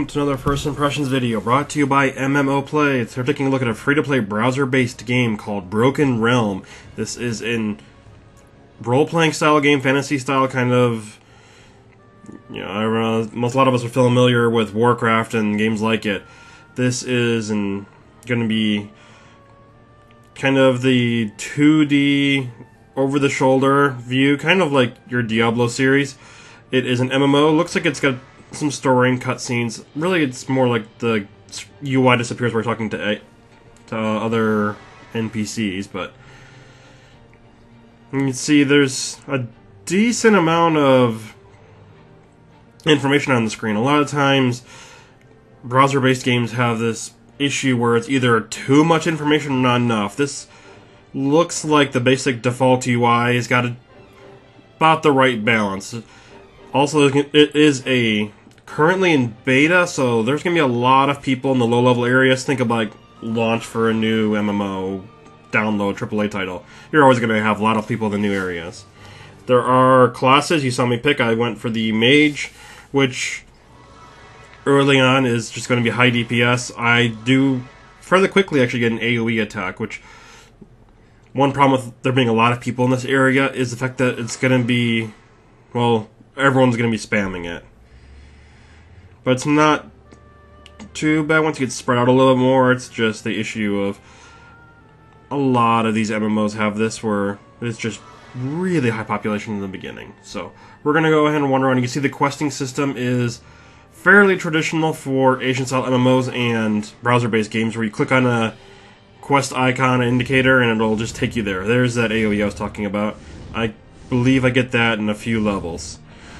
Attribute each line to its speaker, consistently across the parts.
Speaker 1: welcome to another First Impressions video brought to you by MMO Play. It's here taking a look at a free-to-play browser-based game called Broken Realm. This is a role-playing style game, fantasy style kind of. You know, a lot of us are familiar with Warcraft and games like it. This is going to be kind of the 2D over-the-shoulder view, kind of like your Diablo series. It is an MMO. Looks like it's got some story and cutscenes. Really, it's more like the UI disappears when we're talking to other NPCs, but you can see there's a decent amount of information on the screen. A lot of times, browser-based games have this issue where it's either too much information or not enough. This looks like the basic default UI has got about the right balance. Also, it is currently in beta, so there's going to be a lot of people in the low-level areas. Think of like launch for a new MMO, download, AAA title. You're always going to have a lot of people in the new areas. There are classes you saw me pick. I went for the Mage, which early on is just going to be high DPS. I do fairly quickly actually get an AoE attack, which one problem with there being a lot of people in this area is the fact that it's going to be, well, everyone's going to be spamming it. But it's not too bad once you get spread out a little bit more. It's just the issue of a lot of these MMOs have this where it's just really high population in the beginning. So we're going to go ahead and wander around. You can see the questing system is fairly traditional for Asian-style MMOs and browser-based games where you click on a quest icon, an indicator, and it'll just take you there. There's that AoE I was talking about. I believe I get that in a few levels.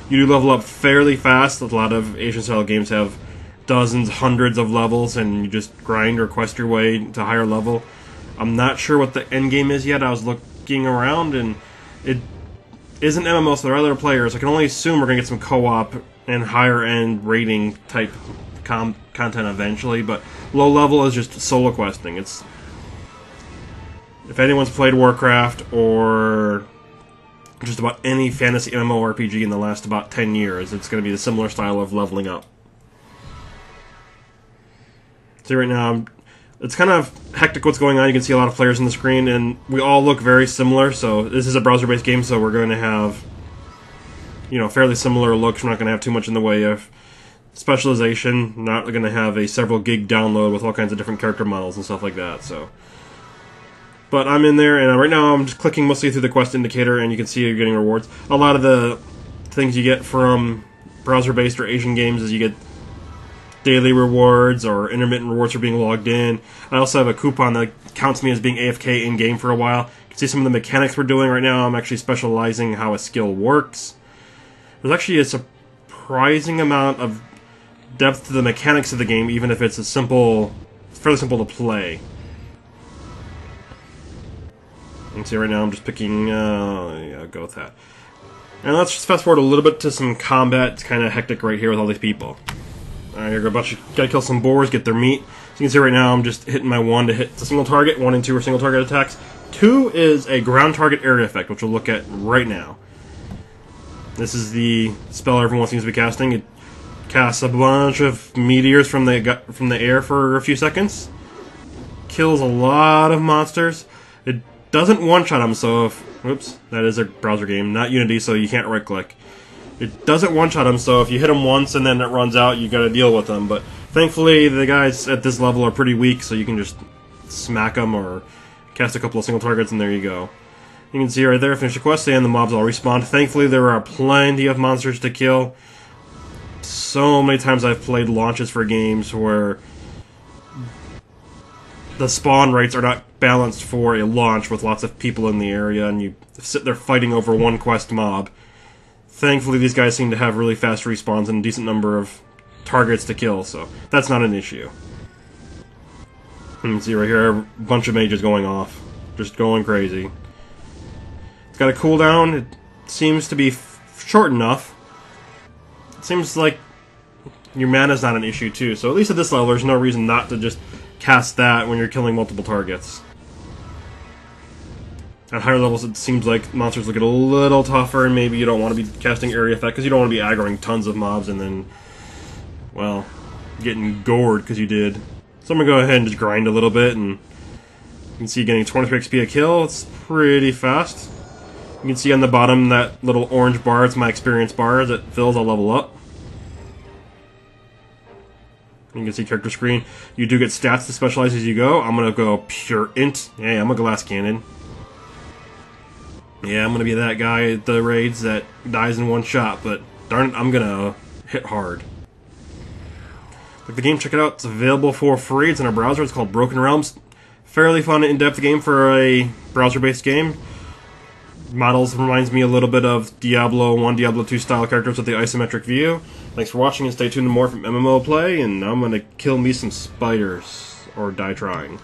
Speaker 1: You do level up fairly fast. A lot of Asian-style games have dozens, hundreds of levels, and you just grind or quest your way to higher level. I'm not sure what the end game is yet. I was looking around, and it is an MMO, so there are other players. I can only assume we're going to get some co-op and higher-end rating type content eventually, but low level is just solo questing. It's, if anyone's played Warcraft or just about any fantasy MMORPG in the last about 10 years, it's going to be the similar style of leveling up. See, right now, it's kind of hectic what's going on. You can see a lot of players on the screen, and we all look very similar. So this is a browser-based game, so we're going to have, you know, fairly similar looks. We're not going to have too much in the way of specialization. Not going to have a several gig download with all kinds of different character models and stuff like that. So, but I'm in there, and right now I'm just clicking mostly through the quest indicator, and you can see you're getting rewards. A lot of the things you get from browser-based or Asian games is you get daily rewards or intermittent rewards for being logged in. I also have a coupon that counts me as being AFK in-game for a while. You can see some of the mechanics we're doing right now. I'm actually specializing how a skill works. There's actually a surprising amount of depth to the mechanics of the game, even if it's fairly simple to play. You can see right now I'm just picking, yeah, I'll go with that. And let's just fast forward a little bit to some combat. It's kind of hectic right here with all these people. Alright, here gotta kill some boars, get their meat. So you can see right now I'm just hitting my 1 to hit a single target. 1 and 2 are single target attacks. 2 is a ground target area effect, which we'll look at right now. This is the spell everyone seems to be casting. It casts a bunch of meteors from the air for a few seconds. Kills a lot of monsters. It doesn't one-shot them, so if... Oops, that is a browser game, not Unity, so you can't right-click. It doesn't one-shot them, so if you hit them once and then it runs out, you gotta deal with them. But thankfully, the guys at this level are pretty weak, so you can just smack them or cast a couple of single targets, and there you go. You can see right there, finish the quest, and the mobs all respawn. Thankfully, there are plenty of monsters to kill. So many times I've played launches for games where the spawn rates are not balanced for a launch with lots of people in the area, and you sit there fighting over one quest mob. Thankfully, these guys seem to have really fast respawns and a decent number of targets to kill, so that's not an issue. You can see right here, a bunch of mages going off. Just going crazy. It's got a cooldown. It seems to be short enough. It seems like your mana's not an issue, too, so at least at this level, there's no reason not to just cast that when you're killing multiple targets. At higher levels, it seems like monsters will get a little tougher, and maybe you don't want to be casting area effect, because you don't want to be aggroing tons of mobs, and then, well, getting gored because you did. So I'm going to go ahead and just grind a little bit, and you can see getting 23 XP a kill. It's pretty fast. You can see on the bottom that little orange bar, it's my experience bar. As it fills, I'll level up. You can see character screen. You do get stats to specialize as you go. I'm going to go pure int. Yeah, I'm a glass cannon. Yeah, I'm going to be that guy at the raids that dies in one shot, but darn it, I'm going to hit hard. Like the game, check it out. It's available for free. It's in our browser. It's called Broken Realms. Fairly fun, in-depth game for a browser-based game. Models reminds me a little bit of Diablo 1, Diablo 2 style characters with the isometric view. Thanks for watching and stay tuned to more from MMO play, and I'm going to kill me some spiders, or die trying.